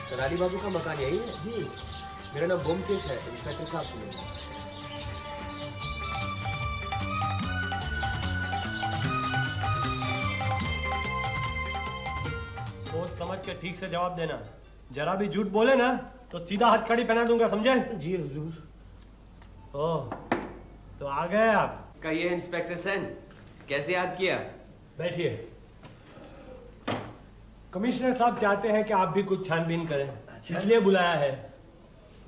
कराली बाबू का मकान यही है जी। मेरा नाम ब्योमकेश है, इंस्पेक्टर साहब से मिलना। सोच समझ के ठीक से जवाब देना। जरा भी झूठ बोले ना तो सीधा हथकड़ी पहना दूंगा, समझे? जी हुजूर। ओह, तो आ गए आप। कहिए इंस्पेक्टर सेन, कैसे याद किया? बैठिए। कमिश्नर साहब चाहते हैं कि आप भी कुछ छानबीन करें, इसलिए बुलाया है।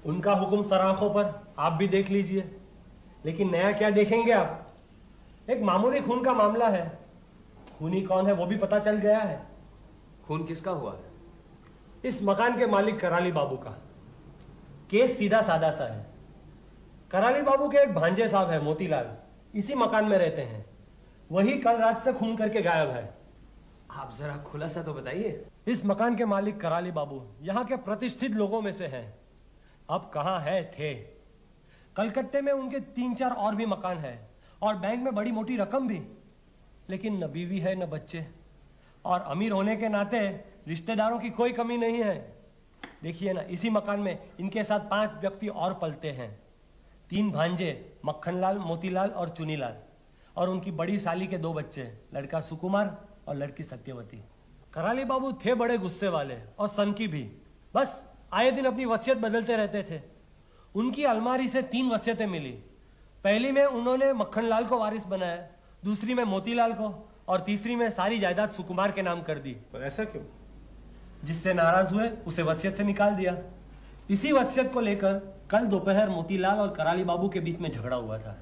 उनका हुक्म सराखों पर, आप भी देख लीजिए। लेकिन नया क्या देखेंगे आप? एक मामूली खून का मामला है। खूनी कौन है वो भी पता चल गया है। खून किसका हुआ है? इस मकान के मालिक कराली बाबू का। केस सीधा साधा सा है। कराली बाबू के एक भांजे साहब है मोतीलाल, इसी मकान में रहते हैं। वही कल रात से खून करके गायब है। आप जरा खुलासा तो बताइए। इस मकान के मालिक कराली बाबू यहाँ के प्रतिष्ठित लोगों में से हैं। अब कहाँ है थे। कलकत्ते में उनके 3-4 और भी मकान हैं और बैंक में बड़ी मोटी रकम भी। लेकिन न बीवी है न बच्चे, और अमीर होने के नाते रिश्तेदारों की कोई कमी नहीं है। देखिए ना, इसी मकान में इनके साथ 5 व्यक्ति और पलते हैं। 3 भांजे, मक्खनलाल, मोतीलाल और चुनीलाल, और उनकी बड़ी साली के 2 बच्चे, लड़का सुकुमार और लड़की सत्यवती। कराली बाबू थे बड़े गुस्से वाले और सनकी भी। बस आए दिन अपनी वसीयत बदलते रहते थे। उनकी अलमारी से 3 वसीयतें मिली। पहली में उन्होंने मक्खनलाल को वारिस बनाया, दूसरी में मोतीलाल को, और तीसरी में सारी जायदाद सुकुमार के नाम कर दी। पर ऐसा क्यों? जिससे नाराज हुए उसे वसीयत से निकाल दिया। इसी वसीयत को लेकर कल दोपहर मोतीलाल और कराली बाबू के बीच में झगड़ा हुआ था।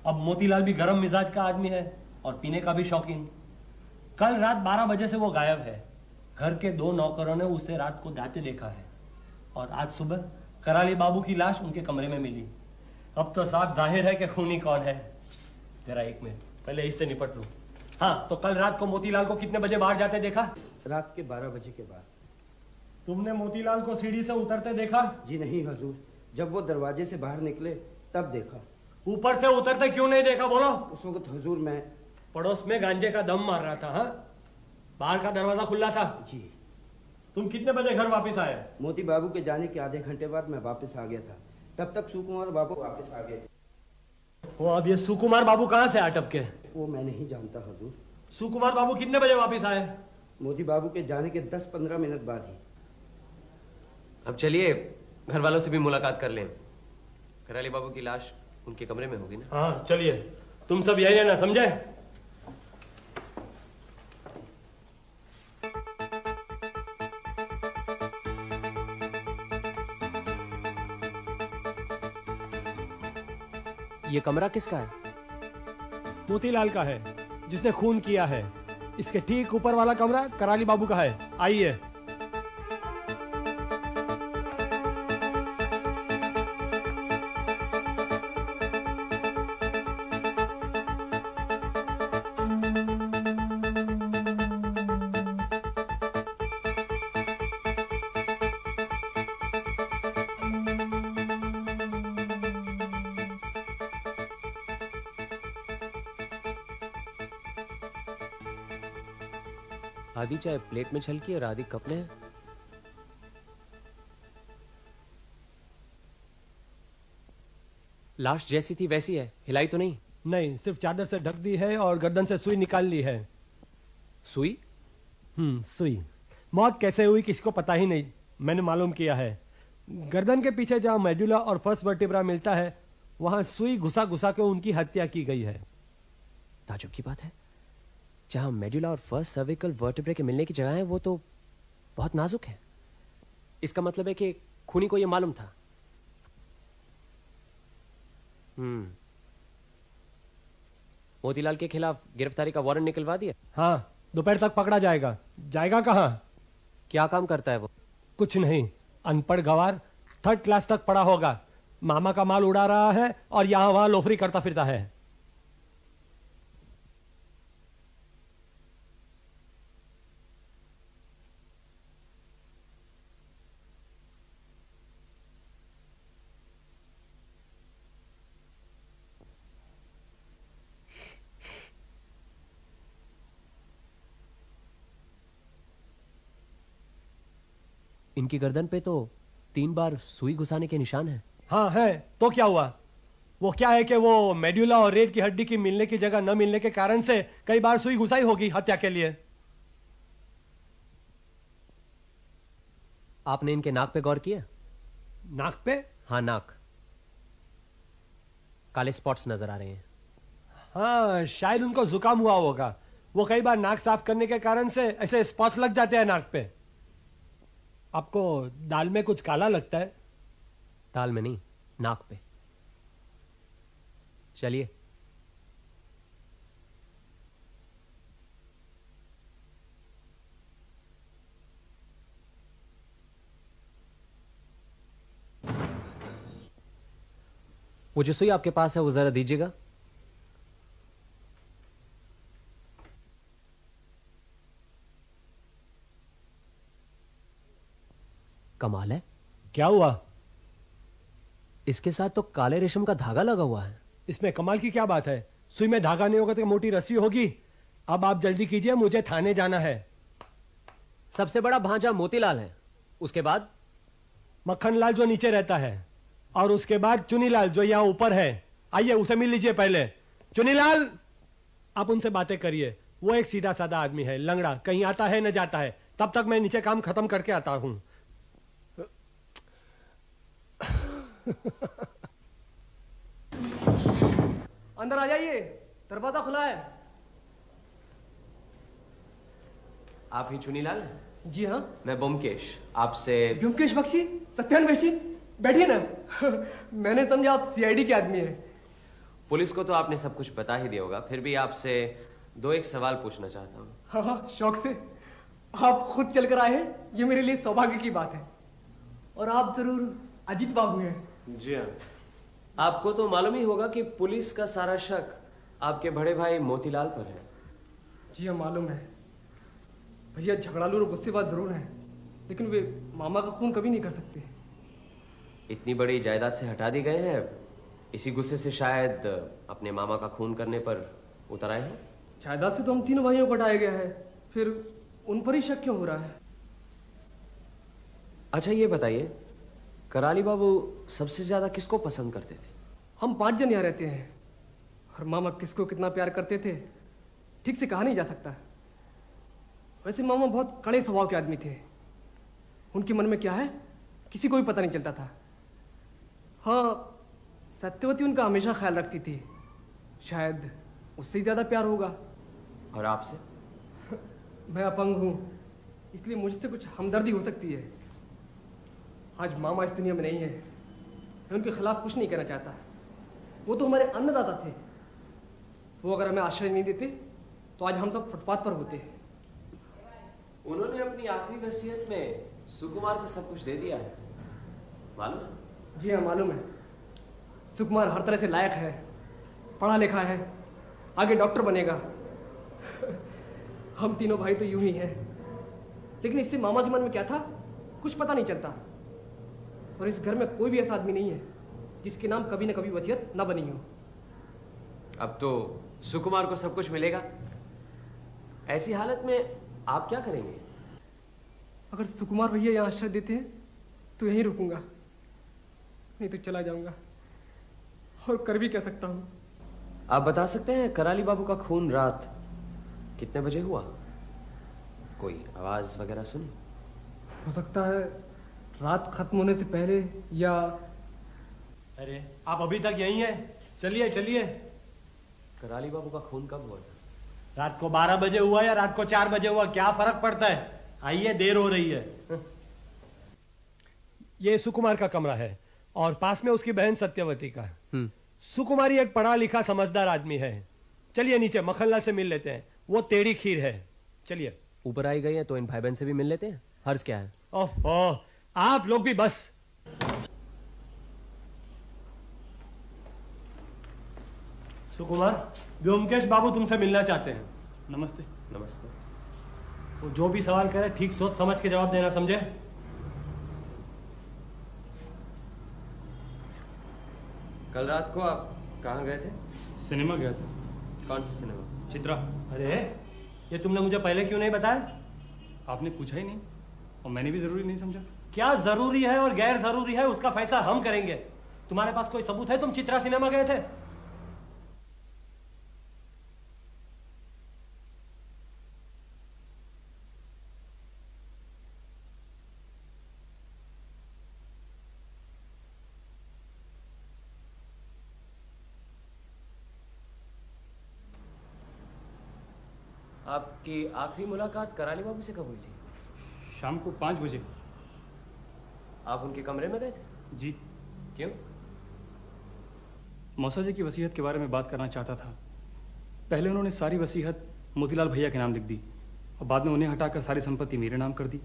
अब मोतीलाल भी गर्म मिजाज का आदमी है और पीने का भी शौकीन। कल रात 12 बजे से वो गायब है। घर के 2 नौकरों ने उसे रात को दाते देखा है, और आज सुबह कराली बाबू की लाश उनके कमरे में मिली। अब तो साफ जाहिर है कि खूनी कौन है। जरा 1 मिनट, पहले इससे निपट लूं। हाँ, तो कल रात को मोतीलाल को कितने बजे बाहर जाते देखा? रात के 12 बजे के बाद। तुमने मोतीलाल को सीढ़ी से उतरते देखा? जी नहीं हुजूर, जब वो दरवाजे से बाहर निकले तब देखा। ऊपर से उतरते क्यों नहीं देखा, बोलो? उस वक्त हुजूर मैं पड़ोस में गांजे का दम मार रहा था। हाँ, बाहर का दरवाजा खुला था। जी। तुम कितने बजे घर वापस आए? मोती बाबू के जाने के आधे घंटे बाद मैं वापस आ गया था। तब तक सुकुमार बाबू वापस आ गए थे। वो अब ये सुकुमार बाबू कहाँ से अटक के? वो मैं नहीं जानता हुजूर। सुकुमार बाबू कितने बजे वापस आए? मोती बाबू के जाने के 10-15 मिनट बाद ही। अब चलिए घर वालों से भी मुलाकात कर लें। कराली बाबू की लाश उनके कमरे में होगी ना? हाँ चलिए, तुम सब यही है ना, समझे? ये कमरा किसका है? मोतीलाल का है, जिसने खून किया है। इसके ठीक ऊपर वाला कमरा कराली बाबू का है। आइए। आधी चाय प्लेट में छलकी और आधी कप में है। लाश जैसी थी वैसी है, हिलाई तो नहीं? नहीं, सिर्फ चादर से ढक दी है और गर्दन से सुई निकाल ली है। सुई? सुई। मौत कैसे हुई किसी को पता ही नहीं। मैंने मालूम किया है। गर्दन के पीछे जहां मेडुला और फर्स्ट वर्टिब्रा मिलता है, वहां सुई घुसा घुसा के उनकी हत्या की गई है। ताजुब की बात है, जहां मेडुला और फर्स्ट सर्विकल वर्टिब्रे के मिलने की जगह है वो तो बहुत नाजुक है। इसका मतलब है कि खूनी को यह मालूम था। मोतीलाल के खिलाफ गिरफ्तारी का वारंट निकलवा दिया? हाँ, दोपहर तक पकड़ा जाएगा। जाएगा कहाँ? क्या काम करता है वो? कुछ नहीं, अनपढ़ गवार, 3rd क्लास तक पढ़ा होगा। मामा का माल उड़ा रहा है और यहां वहां लोफरी करता फिरता है। इनकी गर्दन पे तो 3 बार सुई घुसाने के निशान हैं। हाँ है, तो क्या हुआ? वो क्या है कि वो मेड्यूला और रेड की हड्डी की मिलने की जगह न मिलने के कारण से कई बार सुई घुसाई होगी हत्या के लिए। आपने इनके नाक पे गौर किया? नाक पे? हाँ, नाक। काले स्पॉट्स नजर आ रहे हैं। हाँ, शायद उनको जुकाम हुआ होगा। वो कई बार नाक साफ करने के कारण से ऐसे स्पॉट्स लग जाते हैं नाक पे। आपको दाल में कुछ काला लगता है? दाल में नहीं, नाक पे। चलिए। वो जो सुई आपके पास है वो जरा दीजिएगा। कमाल है। क्या हुआ? इसके साथ तो काले रेशम का धागा लगा हुआ है। इसमें कमाल की क्या बात है? सुई में धागा नहीं होगा तो मोटी रस्सी होगी। अब आप जल्दी कीजिए, मुझे थाने जाना है। सबसे बड़ा भांजा मोतीलाल है, उसके बाद मक्खनलाल जो नीचे रहता है, और उसके बाद चुनीलाल जो यहाँ ऊपर है। आइए उसे मिल लीजिए पहले। चुनीलाल, आप उनसे बातें करिए। वो एक सीधा साधा आदमी है, लंगड़ा, कहीं आता है न जाता है। तब तक मैं नीचे काम खत्म करके आता हूं। अंदर आ जाइए, दरवाजा खुला है। आप ही चुनीलाल? जी हाँ, मैं ब्योमकेश, आपसे। ब्योमकेश बख्शी, सत्यान बख्शी, बैठिए ना। मैंने समझा आप सीआईडी के आदमी हैं। पुलिस को तो आपने सब कुछ बता ही दिया होगा, फिर भी आपसे 2-1 सवाल पूछना चाहता हूँ। हाँ हाँ, शौक से। आप खुद चलकर आए हैं, ये मेरे लिए सौभाग्य की बात है। और आप जरूर अजीत बाबू हैं। जी हाँ। आपको तो मालूम ही होगा कि पुलिस का सारा शक आपके बड़े भाई मोतीलाल पर है। जी हाँ, मालूम है। भैया झगड़ालू और गुस्सेबाज जरूर हैं, लेकिन वे मामा का खून कभी नहीं कर सकते। इतनी बड़ी जायदाद से हटा दी गए हैं, इसी गुस्से से शायद अपने मामा का खून करने पर उतर आए हैं। जायदाद से तो हम तीनों भाइयों को हटाया गया है, फिर उन पर ही शक क्यों हो रहा है? अच्छा ये बताइए, कराली बाबू सबसे ज्यादा किसको पसंद करते थे? हम 5 जन यहाँ रहते हैं, और मामा किसको कितना प्यार करते थे ठीक से कहा नहीं जा सकता। वैसे मामा बहुत कड़े स्वभाव के आदमी थे। उनके मन में क्या है किसी को भी पता नहीं चलता था। हाँ, सत्यवती उनका हमेशा ख्याल रखती थी, शायद उससे ही ज्यादा प्यार होगा। और आपसे? मैं अपंग हूँ, इसलिए मुझसे कुछ हमदर्दी हो सकती है। आज मामा इस दुनिया में नहीं है, मैं उनके खिलाफ कुछ नहीं कहना चाहता। वो तो हमारे अन्नदाता थे। वो अगर हमें आश्रय नहीं देते तो आज हम सब फुटपाथ पर होते। उन्होंने अपनी आखिरी वसीयत में सुकुमार को सब कुछ दे दिया है, मालूम है? जी हाँ, मालूम है। सुकुमार हर तरह से लायक है, पढ़ा लिखा है, आगे डॉक्टर बनेगा। हम तीनों भाई तो यूं ही हैं, लेकिन इससे मामा के मन में क्या था कुछ पता नहीं चलता। और इस घर में कोई भी ऐसा आदमी नहीं है जिसके नाम कभी न कभी वसीयत न बनी हो। अब तो सुकुमार को सब कुछ मिलेगा। ऐसी हालत में आप क्या करेंगे? अगर सुकुमार भैया यहाँ आश्रय देते हैं तो यहीं रुकूंगा, नहीं तो चला जाऊंगा। और कर भी कह सकता हूँ। आप बता सकते हैं कराली बाबू का खून रात कितने बजे हुआ? कोई आवाज वगैरह सुनी? हो सकता है रात खत्म होने से पहले, या अरे आप अभी तक यहीं हैं? चलिए चलिए। कराली बाबू का खून कब हुआ था? रात को 12 बजे हुआ या रात को 4 बजे हुआ, क्या फर्क पड़ता है? आइए, देर हो रही है। ये सुकुमार का कमरा है और पास में उसकी बहन सत्यवती का। सुकुमारी एक पढ़ा लिखा समझदार आदमी है। चलिए नीचे मक्खनलाल से मिल लेते हैं, वो टेढ़ी खीर है। चलिए। ऊपर आई गई है तो इन भाई बहन से भी मिल लेते हैं, हर्ज क्या है? ओह, आप लोग भी बस। सुकुमार, व्योमकेश बाबू तुमसे मिलना चाहते हैं। नमस्ते। नमस्ते। वो जो भी सवाल करे ठीक सोच समझ के जवाब देना, समझे? कल रात को आप कहाँ गए थे? सिनेमा गया था। कौन सा सिनेमा? चित्रा। अरे ये तुमने मुझे पहले क्यों नहीं बताया? आपने पूछा ही नहीं और मैंने भी जरूरी नहीं समझा। क्या जरूरी है और गैर जरूरी है उसका फैसला हम करेंगे। तुम्हारे पास कोई सबूत है तुम चित्रा सिनेमा गए थे? आपकी आखिरी मुलाकात कराली बाबू से कब हुई थी? शाम को 5 बजे। आप उनके कमरे में गए थे? जी। क्यों? मौसा जी की वसीयत के बारे में बात करना चाहता था। पहले उन्होंने सारी वसीयत मोतीलाल भैया के नाम लिख दी और बाद में उन्हें हटाकर सारी संपत्ति मेरे नाम कर दी।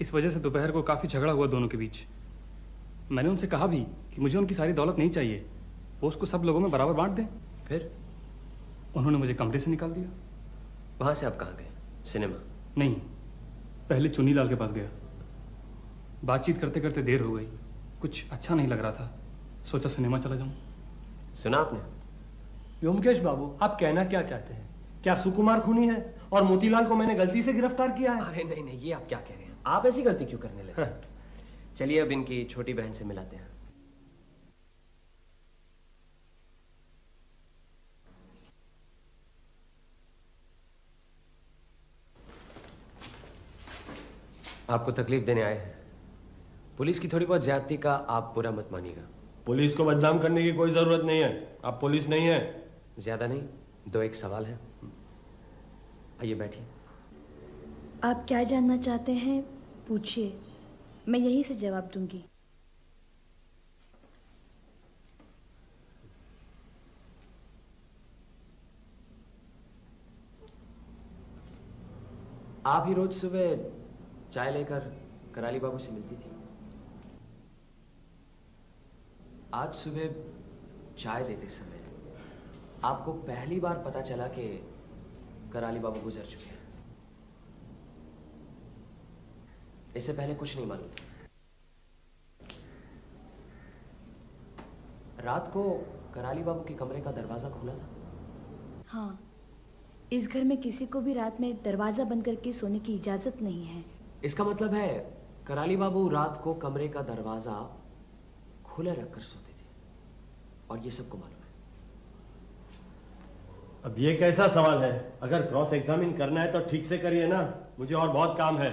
इस वजह से दोपहर को काफ़ी झगड़ा हुआ दोनों के बीच। मैंने उनसे कहा भी कि मुझे उनकी सारी दौलत नहीं चाहिए, वो उसको सब लोगों में बराबर बांट दें। फिर? उन्होंने मुझे कमरे से निकाल दिया। वहां से आप कहाँ गए? सिनेमा? नहीं, पहले चुन्नीलाल के पास गया। बातचीत करते करते देर हो गई, कुछ अच्छा नहीं लग रहा था, सोचा सिनेमा चला जाऊं। सुना आपने? व्योमकेश बाबू, आप कहना क्या चाहते हैं? क्या सुकुमार खूनी है और मोतीलाल को मैंने गलती से गिरफ्तार किया है? अरे नहीं नहीं, ये आप क्या कह रहे हैं? आप ऐसी गलती क्यों करने लगे? चलिए अब इनकी छोटी बहन से मिलाते हैं। आपको तकलीफ देने आए हैं। पुलिस की थोड़ी बहुत ज्यादती का आप बुरा मत मानिएगा। पुलिस को बदनाम करने की कोई जरूरत नहीं है, आप पुलिस नहीं है। ज्यादा नहीं, 2-1 सवाल है। आइए बैठिए। आप क्या जानना चाहते हैं पूछिए, मैं यहीं से जवाब दूंगी। आप ही रोज सुबह चाय लेकर कराली बाबू से मिलती थी। आज सुबह चाय देते समय आपको पहली बार पता चला कि कराली बाबू गुजर चुके हैं। इससे पहले कुछ नहीं मालूम था। रात को कराली बाबू के कमरे का दरवाजा खुला था? हाँ, इस घर में किसी को भी रात में दरवाजा बंद करके सोने की इजाजत नहीं है। इसका मतलब है कराली बाबू रात को कमरे का दरवाजा खुला रखकर सोते थे और ये सबको मालूम है। अब ये कैसा सवाल है? अगर क्रॉस एग्जामिन करना है तो ठीक से करिए ना, मुझे और बहुत काम है।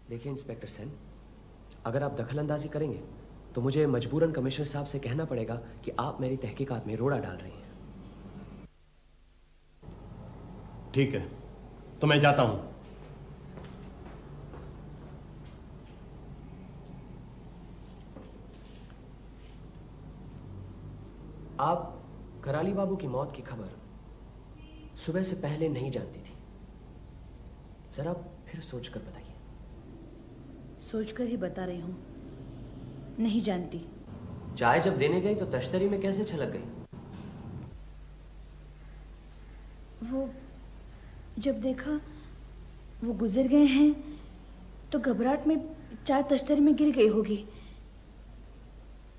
देखिए इंस्पेक्टर सेन, अगर आप दखल अंदाजी करेंगे तो मुझे मजबूरन कमिश्नर साहब से कहना पड़ेगा कि आप मेरी तहकीकात में रोड़ा डाल रही हैं। ठीक है, तो मैं जाता हूं। आप कराली बाबू की मौत की खबर सुबह से पहले नहीं जानती थी। जरा फिर सोचकर बताइए। सोचकर ही बता रही हूँ, नहीं जानती। चाय जब देने गई तो तश्तरी में कैसे छलक गई? वो जब देखा वो गुजर गए हैं तो घबराहट में चाय तश्तरी में गिर गई होगी।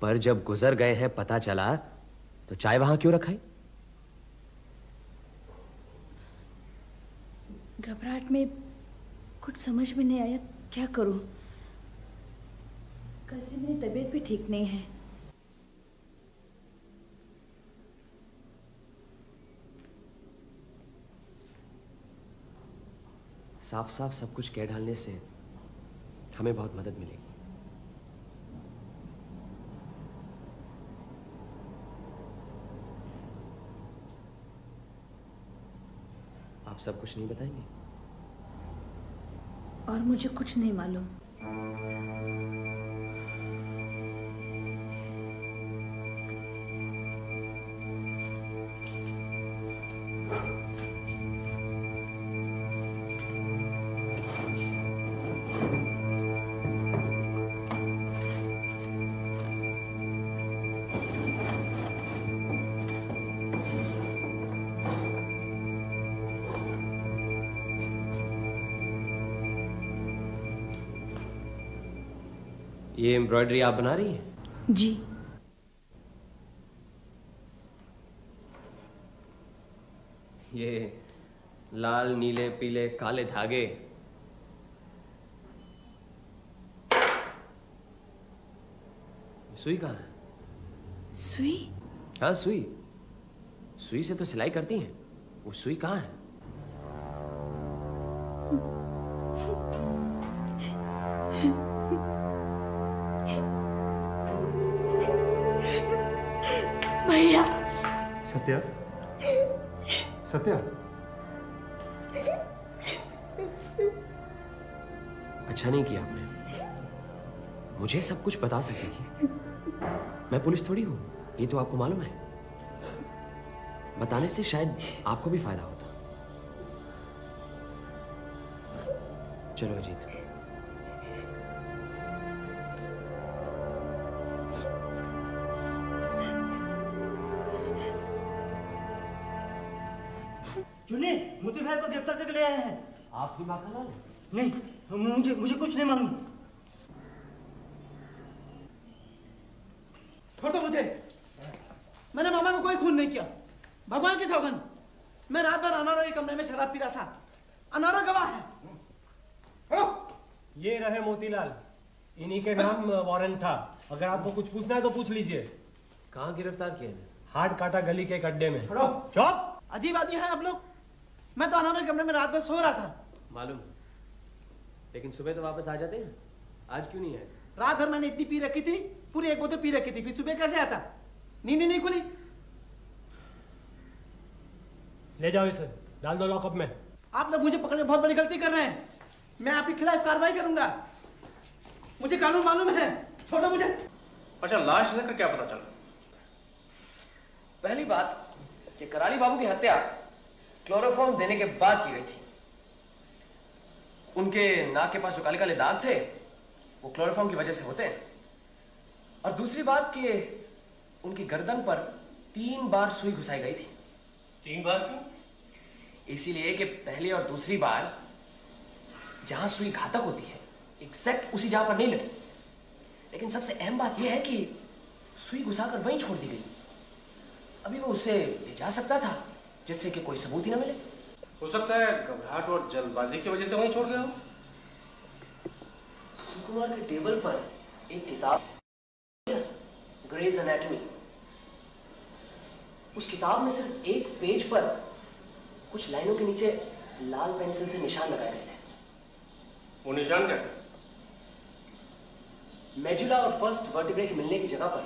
पर जब गुजर गए हैं पता चला तो चाय वहां क्यों रखाई? घबराहट में कुछ समझ में नहीं आया, क्या करूं। कल से मेरी तबीयत भी ठीक नहीं है। साफ साफ सब कुछ कह डालने से हमें बहुत मदद मिलेगी। आप सब कुछ नहीं बताएंगे? और मुझे कुछ नहीं मालूम। ये एम्ब्रॉयडरी आप बना रही हैं? जी। ये लाल नीले पीले काले धागे सुई कहाँ है? सुई? हाँ सुई। सुई से तो सिलाई करती हैं। वो सुई कहाँ है? भैया। सत्या, सत्या। अच्छा नहीं किया आपने। मुझे सब कुछ बता सकती थी। मैं पुलिस थोड़ी हूं, ये तो आपको मालूम है। बताने से शायद आपको भी फायदा होता। चलो अजीत। चुनिए, मोती भाई को गिरफ्तार करके ले आए हैं। आप ही माखनलाल? नहीं, मुझे कुछ नहीं मालूम। छोड़ दो मुझे। मैंने मामा को कोई खून नहीं किया, भगवान की सौगंध। मैं रात भर अनारो के कमरे में शराब पी रहा था। अनारो गवाह है। ये रहे मोतीलाल, इन्हीं के नाम वारंट था। अगर आपको कुछ पूछना है तो पूछ लीजिए। कहाँ गिरफ्तार किए? हाट काटा गली के गड्ढे में। छोड़ो। चुप। अजीब आदमी है आप लोग। मैं तो अनारो के कमरे में रात भर सो रहा था। मालूम, लेकिन सुबह तो वापस आ जाते हैं। आज क्यों नहीं आए? रात भर मैंने इतनी पी रखी थी, पूरी एक बोतल पी रखी थी। फिर सुबह कैसे आता? नींद ही नहीं खुली। ले जाओ इसे, डाल दो लॉकअप में। आप लोग मुझे पकड़ने बहुत बड़ी गलती कर रहे हैं। मैं आपके खिलाफ कार्रवाई करूंगा। मुझे कानून मालूम है। छोड़ो मुझे। अच्छा, लाश लेकर क्या पता चला? पहली बात कि कराली बाबू की हत्या क्लोरोफॉर्म देने के बाद की गई थी। उनके नाक के पास जो काले काले दाग थे वो क्लोरोफॉर्म की वजह से होते हैं। और दूसरी बात कि उनकी गर्दन पर 3 बार सुई घुसाई गई थी। 3 बार क्यों? इसीलिए कि पहली और दूसरी बार जहां सुई घातक होती है एग्जैक्ट उसी जगह पर नहीं लगी। लेकिन सबसे अहम बात यह है कि सुई घुसाकर वहीं छोड़ दी गई। अभी वो उसे ले जा सकता था जिससे कि कोई सबूत ही ना मिले। हो सकता है घबराहट और जल्दबाजी की वजह से वहीं छोड़ गया हो। सुकुमार के टेबल पर एक किताब, ग्रेज एनाटॉमी। उस किताब में सिर्फ एक पेज पर कुछ लाइनों के नीचे लाल पेंसिल से निशान लगाए गए थे। वो निशान क्या थे? मेडुला और फर्स्ट वर्टिब्रे के मिलने की जगह पर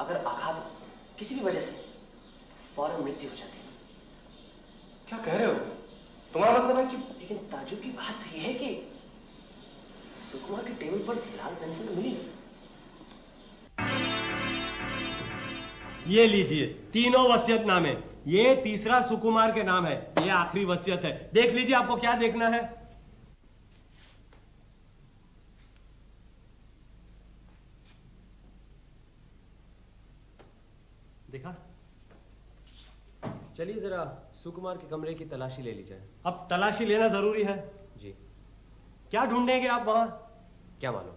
अगर आघात हो किसी भी वजह से, फौरन मृत्यु हो जाती है। क्या कह रहे हो? तुम्हारा मतलब है कि... लेकिन ताजुब की बात यह है कि सुकुमार के टेबल पर लाल पेंसिल तो मिली नहीं। ये लीजिए, तीनों वसीयतनामे। ये तीसरा सुकुमार के नाम है, ये आखिरी वसीयत है। देख लीजिए आपको क्या देखना है। देखा? चलिए जरा सुकुमार के कमरे की तलाशी ले ली जाए। अब तलाशी लेना जरूरी है जी। क्या ढूंढेंगे आप वहां? क्या मालूम,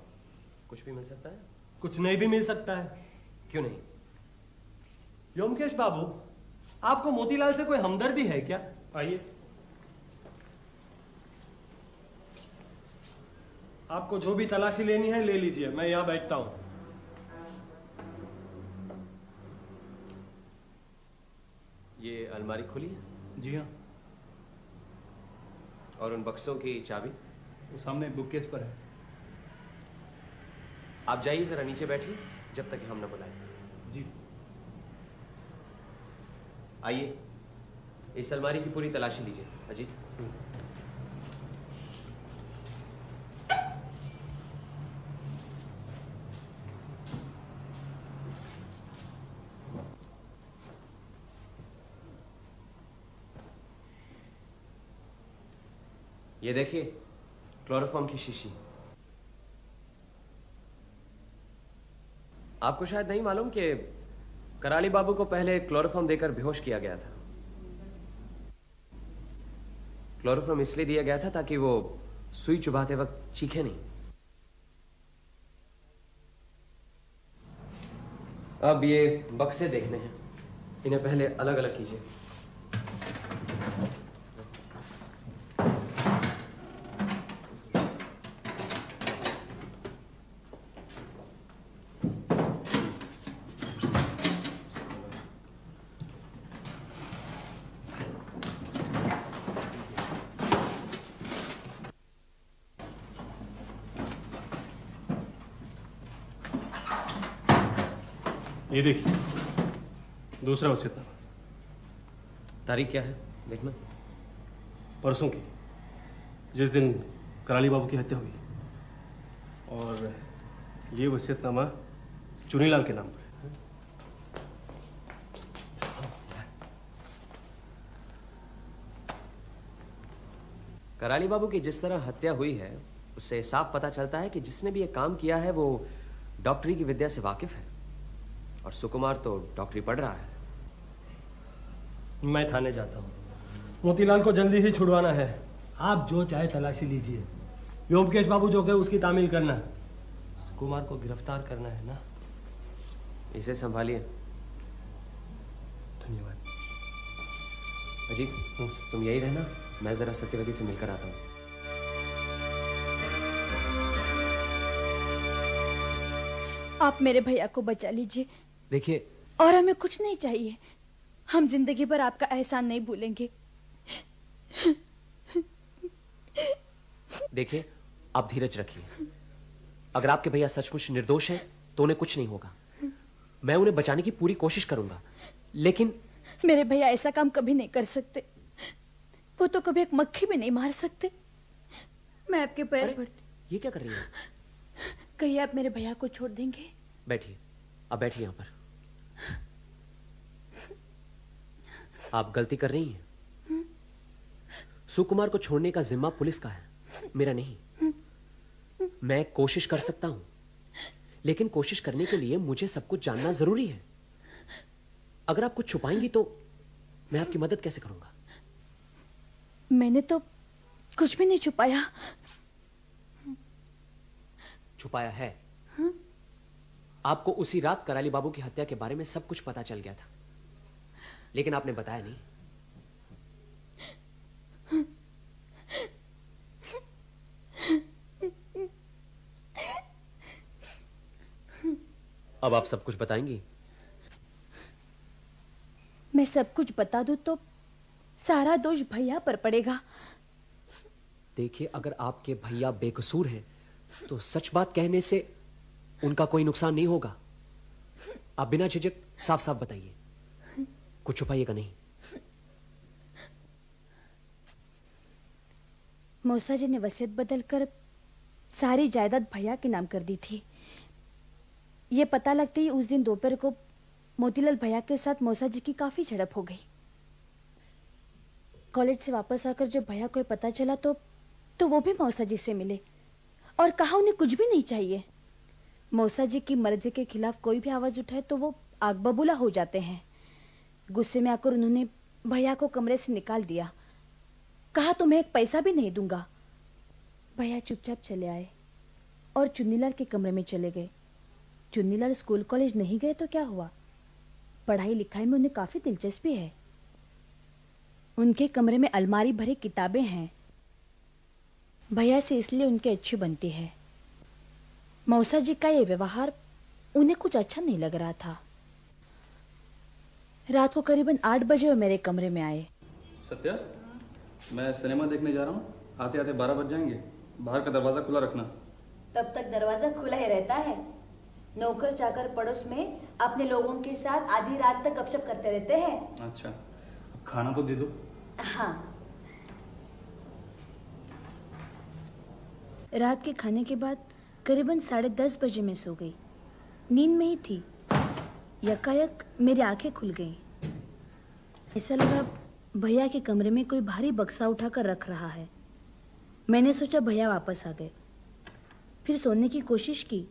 कुछ भी मिल सकता है। कुछ नहीं भी मिल सकता है। क्यों नहीं? व्योमकेश बाबू, आपको मोतीलाल से कोई हमदर्दी है क्या? आइए। आपको जो भी तलाशी लेनी है ले लीजिए, मैं यहां बैठता हूं। ये अलमारी खुली है? जी हाँ। और उन बक्सों की चाबी? वो सामने बुककेस पर है। आप जाइए जरा नीचे बैठिए जब तक हम न बुलाएं। जी। आइए, इस अलमारी की पूरी तलाशी लीजिए अजीत। ये देखिए, क्लोरोफॉर्म की शीशी। आपको शायद नहीं मालूम कि कराली बाबू को पहले क्लोरोफॉर्म देकर बेहोश किया गया था। क्लोरोफॉर्म इसलिए दिया गया था ताकि वो सुई चुभाते वक्त चीखे नहीं। अब ये बक्से देखने हैं, इन्हें पहले अलग अलग कीजिए। ये देखिए, दूसरा वसीयतनामा। तारीख क्या है देखना। परसों की, जिस दिन कराली बाबू की हत्या हुई। और ये वसीयतनामा चुनीलाल के नाम पर है। कराली बाबू की जिस तरह हत्या हुई है उससे साफ पता चलता है कि जिसने भी ये काम किया है वो डॉक्टरी की विद्या से वाकिफ है। और सुकुमार तो डॉक्टरी पढ़ रहा है। मैं थाने जाता हूँ। मोतीलाल को जल्दी ही छुड़वाना है। आप जो चाहे तलाशी लीजिए। व्योमकेश बाबू जो कहे उसकी तामील करना। सुकुमार को गिरफ्तार करना है ना। इसे संभालिए। धन्यवाद। अजीत, तुम यही रहना, मैं जरा सत्यवती से मिलकर आता हूँ। आप मेरे भैया को बचा लीजिए। देखिए, और हमें कुछ नहीं चाहिए। हम जिंदगी भर आपका एहसान नहीं भूलेंगे। देखिए, आप धीरज रखिए। अगर आपके भैया सचमुच निर्दोष हैं तो उन्हें कुछ नहीं होगा। मैं उन्हें बचाने की पूरी कोशिश करूंगा, लेकिन मेरे भैया ऐसा काम कभी नहीं कर सकते। वो तो कभी एक मक्खी भी नहीं मार सकते। मैं आपके पैर पड़ती। ये क्या कर रही है? कहिए आप मेरे भैया को छोड़ देंगे? बैठिए, अब बैठिए यहां पर। आप गलती कर रही हैं। सुकुमार को छोड़ने का जिम्मा पुलिस का है, मेरा नहीं। मैं कोशिश कर सकता हूं, लेकिन कोशिश करने के लिए मुझे सब कुछ जानना जरूरी है। अगर आप कुछ छुपाएंगी तो मैं आपकी मदद कैसे करूंगा? मैंने तो कुछ भी नहीं छुपाया। छुपाया है। आपको उसी रात कराली बाबू की हत्या के बारे में सब कुछ पता चल गया था, लेकिन आपने बताया नहीं। अब आप सब कुछ बताएंगी? मैं सब कुछ बता दूं तो सारा दोष भैया पर पड़ेगा। देखिए, अगर आपके भैया बेकसूर हैं तो सच बात कहने से उनका कोई नुकसान नहीं होगा। आप बिना झिझक साफ साफ बताइए, कुछ छुपाइएगा नहीं। मौसा जी ने वसीयत बदलकर सारी जायदाद भैया के नाम कर दी थी। ये पता लगते ही उस दिन दोपहर को मोतीलाल भैया के साथ मौसा जी की काफी झड़प हो गई। कॉलेज से वापस आकर जब भैया को पता चला तो वो भी मौसा जी से मिले और कहा उन्हें कुछ भी नहीं चाहिए। मौसा जी की मर्जी के खिलाफ कोई भी आवाज उठाए तो वो आग बबूला हो जाते हैं। गुस्से में आकर उन्होंने भैया को कमरे से निकाल दिया। कहा तुम्हें एक पैसा भी नहीं दूंगा। भैया चुपचाप चले आए और चुन्नीलाल के कमरे में चले गए। चुन्नीलाल स्कूल कॉलेज नहीं गए तो क्या हुआ? पढ़ाई लिखाई में उन्हें काफी दिलचस्पी है। उनके कमरे में अलमारी भरी किताबें हैं। भैया से इसलिए उनकी अच्छी बनती है। मौसा जी का यह व्यवहार उन्हें कुछ अच्छा नहीं लग रहा था। रात को करीबन 8 बजे वो मेरे कमरे में आए। सत्या, मैं सिनेमा देखने जा रहा हूँ। आते आते 12 बज जाएंगे। बाहर का दरवाजा खुला रखना। तब तक दरवाजा खुला ही रहता है। नौकर चाकर पड़ोस में अपने लोगों के साथ आधी रात तक गपशप करते रहते हैं। अच्छा, अब खाना तो दे दो। हाँ। रात के खाने के बाद करीबन 10:30 बजे मैं सो गई। नींद में ही थी। यकायक मेरी आंखें खुल गईं। ऐसा लगा भैया के कमरे में कोई भारी बक्सा उठाकर रख रहा है। मैंने सोचा भैया वापस आ गए। फिर सोने की कोशिश की,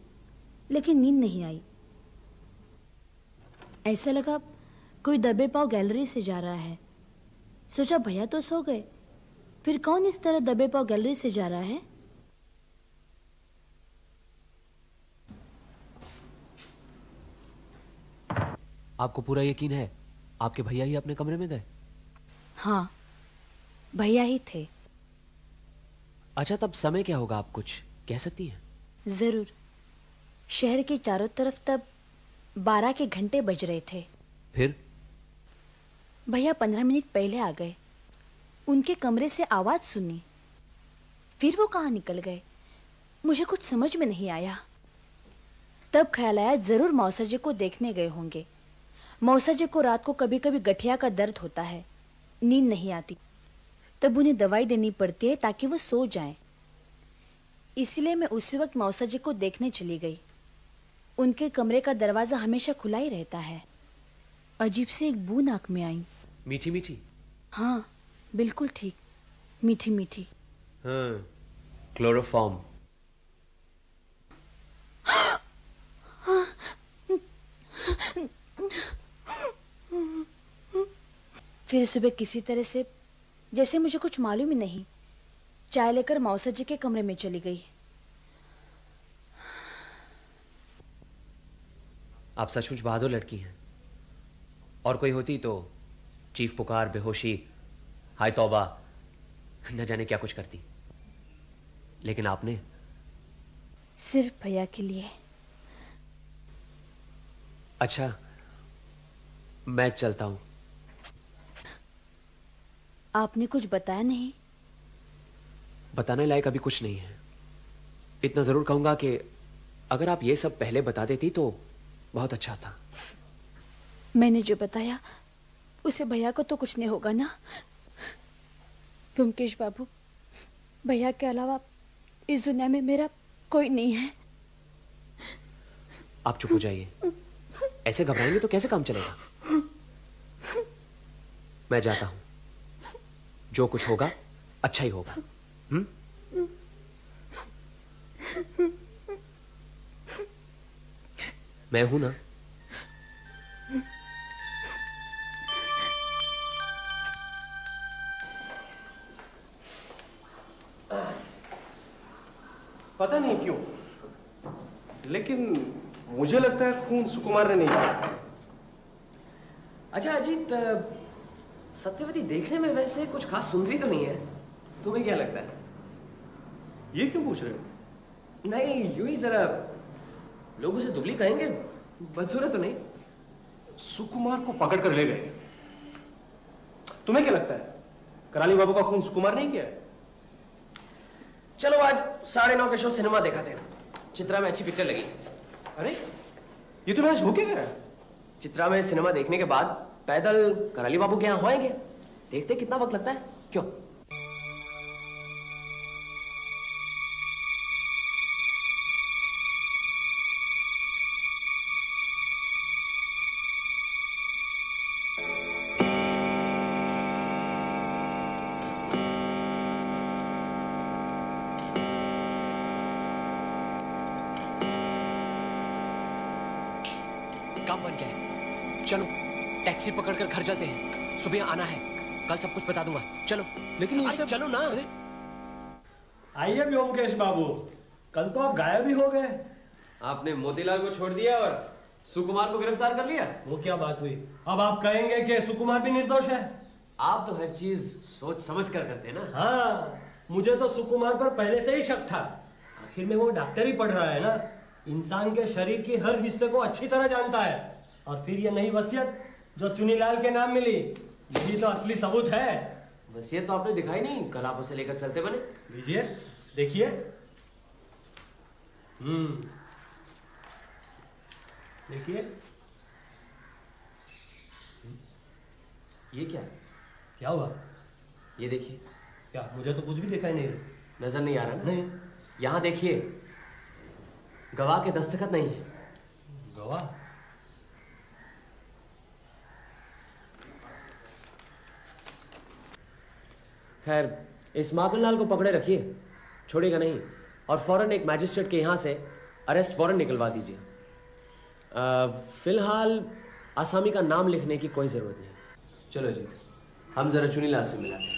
लेकिन नींद नहीं आई। ऐसा लगा कोई दबे पांव गैलरी से जा रहा है। सोचा भैया तो सो गए, फिर कौन इस तरह दबे पांव गैलरी से जा रहा है? आपको पूरा यकीन है आपके भैया ही अपने कमरे में गए? हाँ, भैया ही थे। अच्छा, तब समय क्या होगा, आप कुछ कह सकती हैं? जरूर। शहर के चारों तरफ तब 12 के घंटे बज रहे थे। फिर भैया 15 मिनट पहले आ गए। उनके कमरे से आवाज सुनी, फिर वो कहाँ निकल गए, मुझे कुछ समझ में नहीं आया। तब ख्याल आया जरूर मौसा जी को देखने गए होंगे। मौसा जी को रात को कभी कभी गठिया का दर्द होता है, नींद नहीं आती, तब उन्हें दवाई देनी पड़ती है ताकि वो सो जाएं। इसलिए मैं उसी वक्त मौसा जी को देखने चली गई। उनके कमरे का दरवाजा हमेशा खुला ही रहता है। अजीब से एक बू नाक में आई। मीठी मीठी? हाँ बिल्कुल ठीक, मीठी मीठी। हाँ, क्लोरोफॉर्म। फिर सुबह किसी तरह से, जैसे मुझे कुछ मालूम ही नहीं, चाय लेकर मौसा जी के कमरे में चली गई। आप सचमुच बहादुर लड़की हैं। और कोई होती तो चीख पुकार, बेहोशी, हाय तौबा, न जाने क्या कुछ करती। लेकिन आपने सिर्फ भैया के लिए। अच्छा, मैं चलता हूं। आपने कुछ बताया नहीं? बताने लायक अभी कुछ नहीं है। इतना जरूर कहूंगा कि अगर आप ये सब पहले बता देती तो बहुत अच्छा था। मैंने जो बताया उसे भैया को तो कुछ नहीं होगा ना? ब्योमकेश बाबू, भैया के अलावा इस दुनिया में मेरा कोई नहीं है। आप चुप हो जाइए। ऐसे घबराएंगे तो कैसे काम चलेगा? मैं जाता हूं। जो कुछ होगा अच्छा ही होगा। मैं हूं ना। पता नहीं क्यों, लेकिन मुझे लगता है खून सुकुमार ने नहीं किया। अच्छा अजीत, सत्यवती देखने में वैसे कुछ खास सुंदरी तो नहीं है, तुम्हें क्या लगता है? ये क्यों पूछ रहे हो? नहीं, यूं ही जरा लोग उसे दुबली कहेंगे, बदसूरत तो नहीं। सुकुमार को पकड़ कर ले गए। तुम्हें क्या लगता है कराली बाबू का खून सुकुमार नहीं किया है? चलो आज 9:30 के शो सिनेमा दिखाते हैं। चित्रा में अच्छी पिक्चर लगी। अरे ये तो मैच होके गया। चित्रा में सिनेमा देखने के बाद पैदल कराली बाबू के यहाँ होएंगे। देखते कितना वक्त लगता है। क्यों? काम बन गया है। चलो टैक्सी पकड़कर घर चलते हैं। सुबह आना है, कल सब कुछ बता दूंगा। चलो। लेकिन ये सब चलो ना। आइए ब्योमकेश बाबू, कल तो आप गायब ही हो गए। आपने मोतीलाल को छोड़ दिया और सुकुमार को गिरफ्तार कर लिया। वो क्या बात हुई? अब आप कहेंगे कि सुकुमार भी निर्दोष है? आप तो हर चीज सोच समझ कर करते हैं ना। हाँ, मुझे तो सुकुमार पर पहले से ही शक था। आखिर में वो डॉक्टर ही पढ़ रहा है ना, इंसान के शरीर की हर हिस्से को अच्छी तरह जानता है। और फिर ये नई वसीयत जो चुनीलाल के नाम मिली, यही तो असली सबूत है। वसीयत तो आपने दिखाई नहीं, कल आप उसे लेकर चलते बने। लीजिए, देखिए। देखिए। ये क्या है? क्या हुआ? ये देखिए। क्या? मुझे तो कुछ भी दिखाई नहीं। नजर नहीं आ रहा ना? नहीं। यहाँ देखिए, गवाह के दस्तखत नहीं है। गवाह? खैर, इस माखनलाल को पकड़े रखिए, छोड़ेगा नहीं। और फौरन एक मैजिस्ट्रेट के यहाँ से अरेस्ट वारंट निकलवा दीजिए। फिलहाल आसामी का नाम लिखने की कोई जरूरत नहीं। चलो जी, हम जरा चुनीलाल से मिलाते हैं।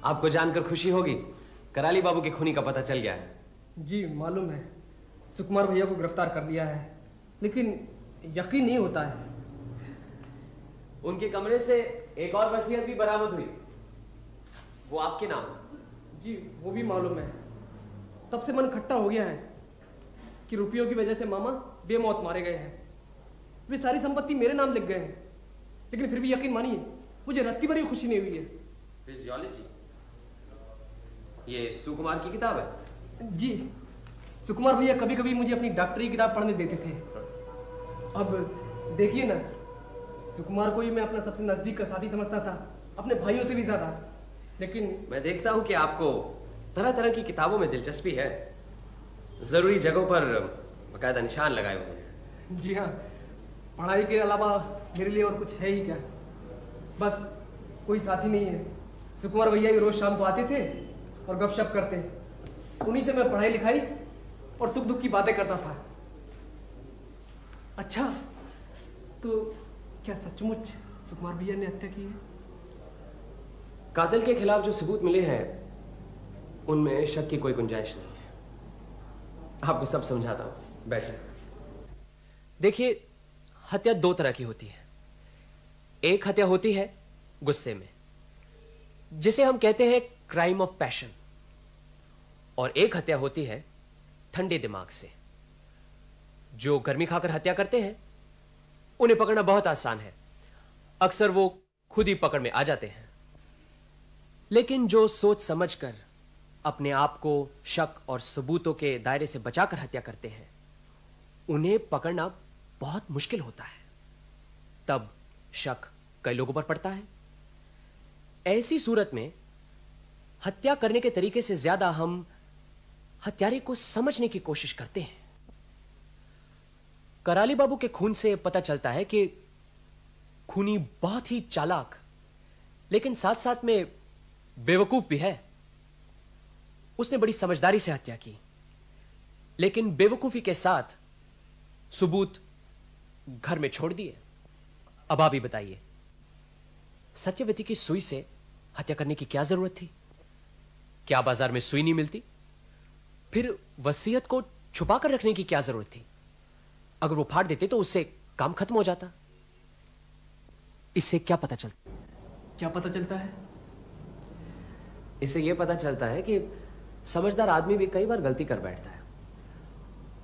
आपको जानकर खुशी होगी, कराली बाबू के खूनी का पता चल गया है। जी मालूम है, सुकुमार भैया को गिरफ्तार कर लिया है, लेकिन यकीन नहीं होता है। उनके कमरे से एक और वसीयत भी बरामद हुई, वो आपके नाम। जी वो भी मालूम है। तब से मन खट्टा हो गया है कि रुपयों की वजह से मामा बेमौत मारे गए हैं। वे सारी संपत्ति मेरे नाम लिख गए हैं, लेकिन फिर भी यकीन मानिए मुझे रत्ती भर भी खुशी नहीं हुई है। फिजियोलॉजी? ये सुकुमार की किताब है? जी, सुकुमार भैया कभी कभी मुझे अपनी डॉक्टरी की किताब पढ़ने देते थे। अब देखिए ना, सुकुमार को ही मैं अपना सबसे नजदीक का साथी समझता था, अपने भाइयों से भी ज्यादा। लेकिन मैं देखता हूं कि आपको तरह तरह की किताबों में दिलचस्पी है। जरूरी जगहों पर बकायदा निशान लगाए हुए हैं। जी हाँ, पढ़ाई के अलावा मेरे लिए और कुछ है ही क्या। बस कोई साथी नहीं है। सुकुमार भैया भी रोज शाम को आते थे और गपशप करते, उन्हीं से मैं पढ़ाई लिखाई और सुख दुख की बातें करता था। अच्छा, तो क्या सचमुच सुकुमार भैया ने हत्या की है? कातिल के खिलाफ जो सबूत मिले हैं उनमें शक की कोई गुंजाइश नहीं है। आपको सब समझाता हूं, बैठिए। देखिए, हत्या दो तरह की होती है। एक हत्या होती है गुस्से में, जिसे हम कहते हैं क्राइम ऑफ पैशन, और एक हत्या होती है ठंडे दिमाग से। जो गर्मी खाकर हत्या करते हैं उन्हें पकड़ना बहुत आसान है, अक्सर वो खुद ही पकड़ में आ जाते हैं। लेकिन जो सोच समझकर अपने आप को शक और सबूतों के दायरे से बचाकर हत्या करते हैं, उन्हें पकड़ना बहुत मुश्किल होता है। तब शक कई लोगों पर पड़ता है। ऐसी सूरत में हत्या करने के तरीके से ज्यादा हम हत्यारे को समझने की कोशिश करते हैं। कराली बाबू के खून से पता चलता है कि खूनी बहुत ही चालाक, लेकिन साथ साथ में बेवकूफ भी है। उसने बड़ी समझदारी से हत्या की, लेकिन बेवकूफी के साथ सबूत घर में छोड़ दिए। अब आप ही बताइए, सत्यवती की सुई से हत्या करने की क्या जरूरत थी? क्या बाजार में सुई नहीं मिलती? फिर वसीयत को छुपा कर रखने की क्या जरूरत थी? अगर वो फाड़ देते तो उससे काम खत्म हो जाता। इससे क्या पता चलता? क्या पता चलता है? इससे यह पता चलता है कि समझदार आदमी भी कई बार गलती कर बैठता है,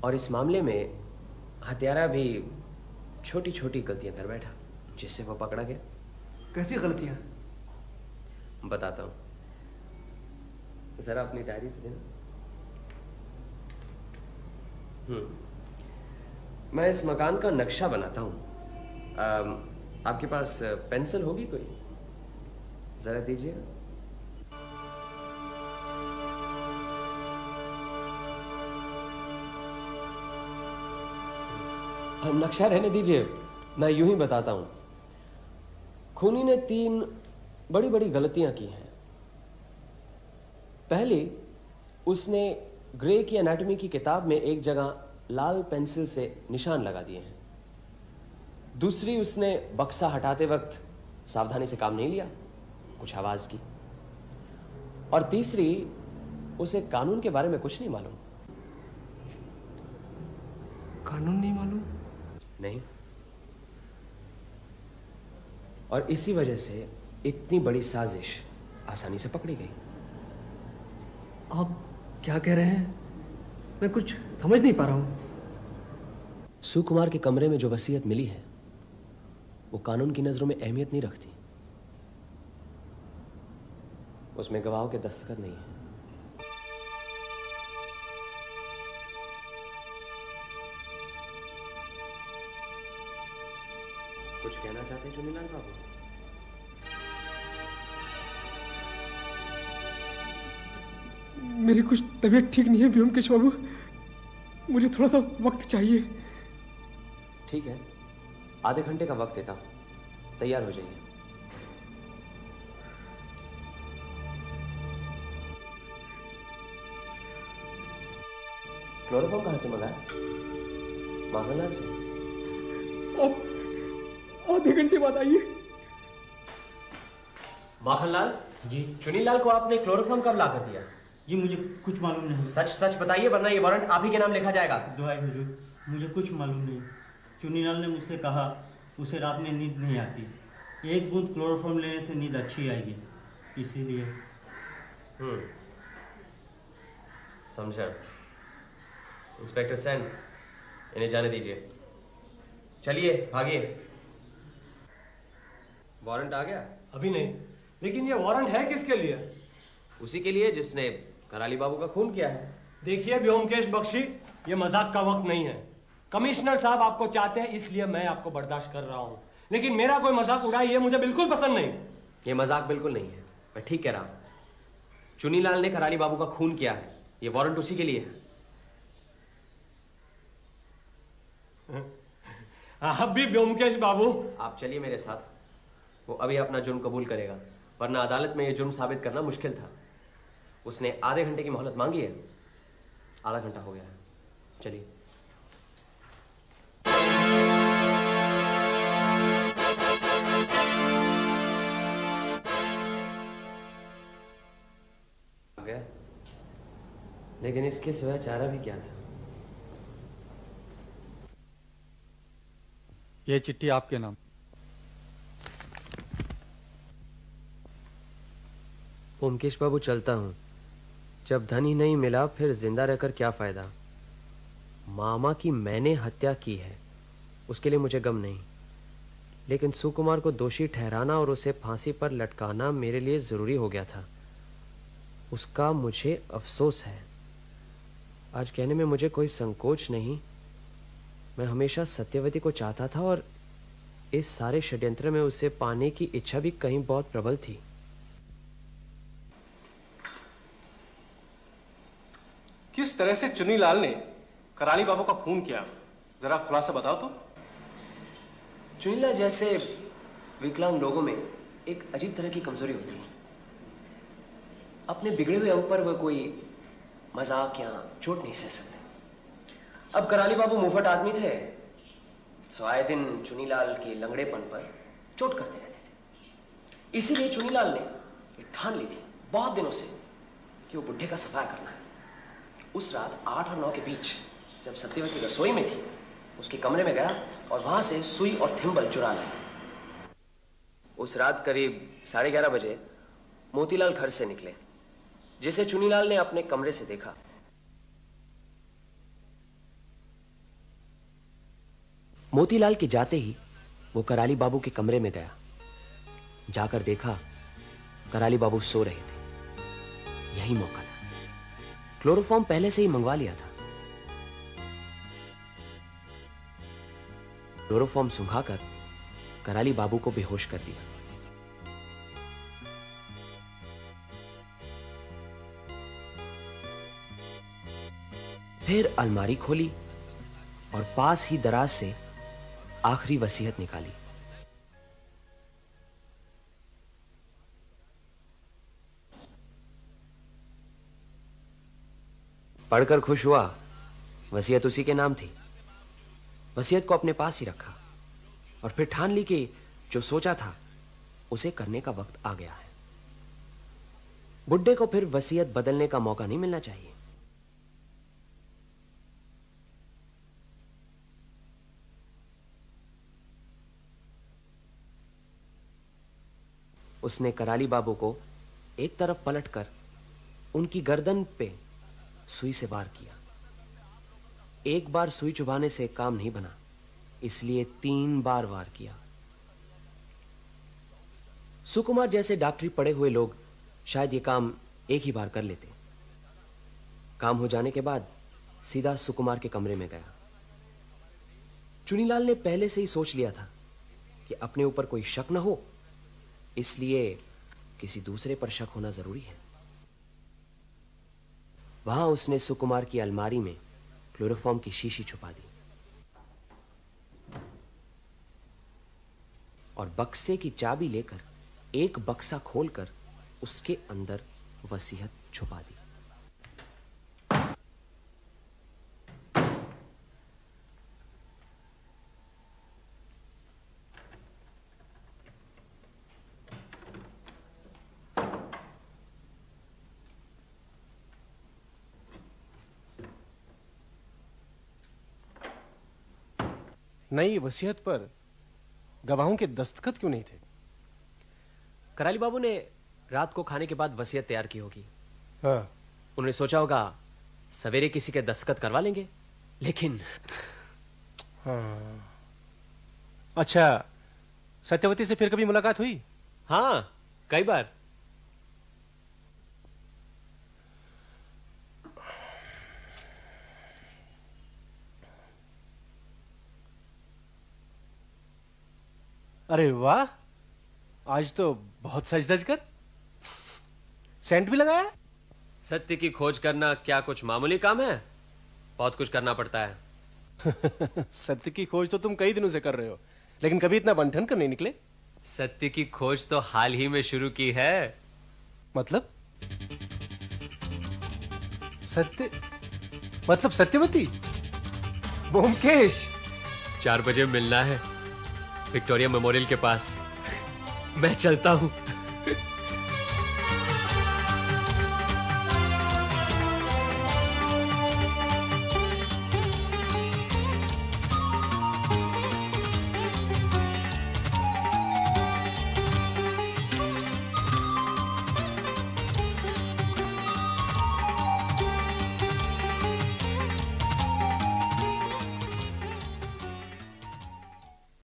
और इस मामले में हत्यारा भी छोटी छोटी गलतियां कर बैठा, जिससे वो पकड़ा गया। कैसी गलतियां? बताता हूं, जरा अपनी डायरी तो देना। मैं इस मकान का नक्शा बनाता हूं। आपके पास पेंसिल होगी कोई? जरा दीजिए। नक्शा रहने दीजिए, मैं यूं ही बताता हूं। खूनी ने 3 बड़ी बड़ी गलतियां की हैं। पहली, उसने ग्रे की एनाटॉमी की किताब में एक जगह लाल पेंसिल से निशान लगा दिए हैं। दूसरी, उसने बक्सा हटाते वक्त सावधानी से काम नहीं लिया, कुछ आवाज की। और तीसरी, उसे कानून के बारे में कुछ नहीं मालूम। कानून नहीं मालूम? नहीं। और इसी वजह से इतनी बड़ी साजिश आसानी से पकड़ी गई। आप क्या कह रहे हैं? मैं कुछ समझ नहीं पा रहा हूं। सुकुमार के कमरे में जो वसीयत मिली है वो कानून की नजरों में अहमियत नहीं रखती। उसमें गवाहों के दस्तखत नहीं है। कुछ कहना चाहते हैं चुनीलाल बाबू? मेरी कुछ तबीयत ठीक नहीं है ब्योमकेश बाबू, मुझे थोड़ा सा वक्त चाहिए। ठीक है, आधे घंटे का वक्त देता हूं, तैयार हो जाइए। क्लोरोफॉर्म कहां से मंगाया? माखनलाल से। आप आधे घंटे बाद आइए। माखनलाल जी, चुनीलाल को आपने क्लोरोफॉर्म कब लाकर दिया? जी मुझे कुछ मालूम नहीं। सच सच बताइए, वरना ये वारंट आप ही के नाम लिखा जाएगा। दुआई हुजूर, मुझे कुछ मालूम नहीं। चुनीलाल ने मुझसे कहा उसे रात में नींद नहीं आती, 1 बूंद क्लोरोफॉर्म लेने से नींद अच्छी आएगी, इसीलिए। समझा। इंस्पेक्टर सेन, इन्हें जाने दीजिए। चलिए भागिए। वारंट आ गया? अभी नहीं, लेकिन ये वारंट है किसके लिए? उसी के लिए जिसने कराली बाबू का खून किया है। देखिए व्योमकेश बख्शी, ये मजाक का वक्त नहीं है। कमिश्नर साहब आपको चाहते हैं, इसलिए मैं आपको बर्दाश्त कर रहा हूं, लेकिन मेरा कोई मजाक उड़ाए ये मुझे बिल्कुल पसंद नहीं। ये मजाक बिल्कुल नहीं है, मैं ठीक कह रहा हूं। चुनीलाल ने कराली बाबू का खून किया है, ये वारंट उसी के लिए है। आप भी व्योमकेश बाबू। आप चलिए मेरे साथ, वो अभी अपना जुर्म कबूल करेगा, वरना अदालत में ये जुर्म साबित करना मुश्किल था। उसने आधे घंटे की मोहलत मांगी है, आधा घंटा हो गया है। चलिए। लेकिन इसके सिवा चारा भी क्या था? यह चिट्ठी आपके नाम। ओमकेश बाबू, चलता हूं। जब धन ही नहीं मिला फिर जिंदा रहकर क्या फायदा। मामा की मैंने हत्या की है, उसके लिए मुझे गम नहीं, लेकिन सुकुमार को दोषी ठहराना और उसे फांसी पर लटकाना मेरे लिए जरूरी हो गया था। उसका मुझे अफसोस है। आज कहने में मुझे कोई संकोच नहीं। मैं हमेशा सत्यवती को चाहता था और इस सारे षड्यंत्र में उसे पाने की इच्छा भी कहीं बहुत प्रबल थी। किस तरह से चुनीलाल ने कराली बाबू का खून किया, जरा खुलासा बताओ तो। चुनीलाल जैसे विकलांग लोगों में एक अजीब तरह की कमजोरी होती है। अपने बिगड़े हुए अंग पर वह कोई मजाक या चोट नहीं सह सकते। अब कराली बाबू मुंहफट आदमी थे, सो आए दिन चुनीलाल के लंगड़ेपन पर चोट करते रहते थे। इसीलिए चुनीलाल ने ठान ली थी बहुत दिनों से कि वो बुढ़े का सफाया करना है। उस रात 8 और 9 के बीच जब सत्यवती रसोई में थी, उसके कमरे में गया और वहां से सुई और थिम्बल चुरा लाया। उस रात करीब 11:30 बजे मोतीलाल घर से निकले, जिसे चुनीलाल ने अपने कमरे से देखा। मोतीलाल के जाते ही वो कराली बाबू के कमरे में गया। जाकर देखा कराली बाबू सो रहे थे। यही मौका था। क्लोरोफॉर्म पहले से ही मंगवा लिया था। क्लोरोफॉर्म सुंघाकर कराली बाबू को बेहोश कर दिया। फिर अलमारी खोली और पास ही दराज से आखिरी वसीयत निकाली। पढ़कर खुश हुआ। वसीयत उसी के नाम थी। वसीयत को अपने पास ही रखा और फिर ठान ली कि जो सोचा था उसे करने का वक्त आ गया है। बुड्ढे को फिर वसीयत बदलने का मौका नहीं मिलना चाहिए। उसने कराली बाबू को एक तरफ पलटकर उनकी गर्दन पे सुई से वार किया। एक बार सुई चुभाने से काम नहीं बना, इसलिए 3 बार वार किया। सुकुमार जैसे डॉक्टरी पढ़े हुए लोग शायद ये काम एक ही बार कर लेते। काम हो जाने के बाद सीधा सुकुमार के कमरे में गया। चुनीलाल ने पहले से ही सोच लिया था कि अपने ऊपर कोई शक न हो, इसलिए किसी दूसरे पर शक होना जरूरी है। वहां उसने सुकुमार की अलमारी में क्लोरोफॉर्म की शीशी छुपा दी और बक्से की चाबी लेकर एक बक्सा खोलकर उसके अंदर वसीयत छुपा दी। नई वसीयत पर गवाहों के दस्तखत क्यों नहीं थे? कराली बाबू ने रात को खाने के बाद वसीयत तैयार की होगी। हाँ। उन्होंने सोचा होगा सवेरे किसी के दस्तखत करवा लेंगे, लेकिन हाँ। अच्छा, सत्यवती से फिर कभी मुलाकात हुई? हाँ, कई बार। अरे वाह, आज तो बहुत सज धज कर। सेंट भी लगाया? सत्य की खोज करना क्या कुछ मामूली काम है? बहुत कुछ करना पड़ता है। सत्य की खोज तो तुम कई दिनों से कर रहे हो, लेकिन कभी इतना बन ठन कर नहीं निकले। सत्य की खोज तो हाल ही में शुरू की है। मतलब? सत्य मतलब सत्यवती? ब्योमकेश, 4 बजे मिलना है विक्टोरिया मेमोरियल के पास। मैं चलता हूं।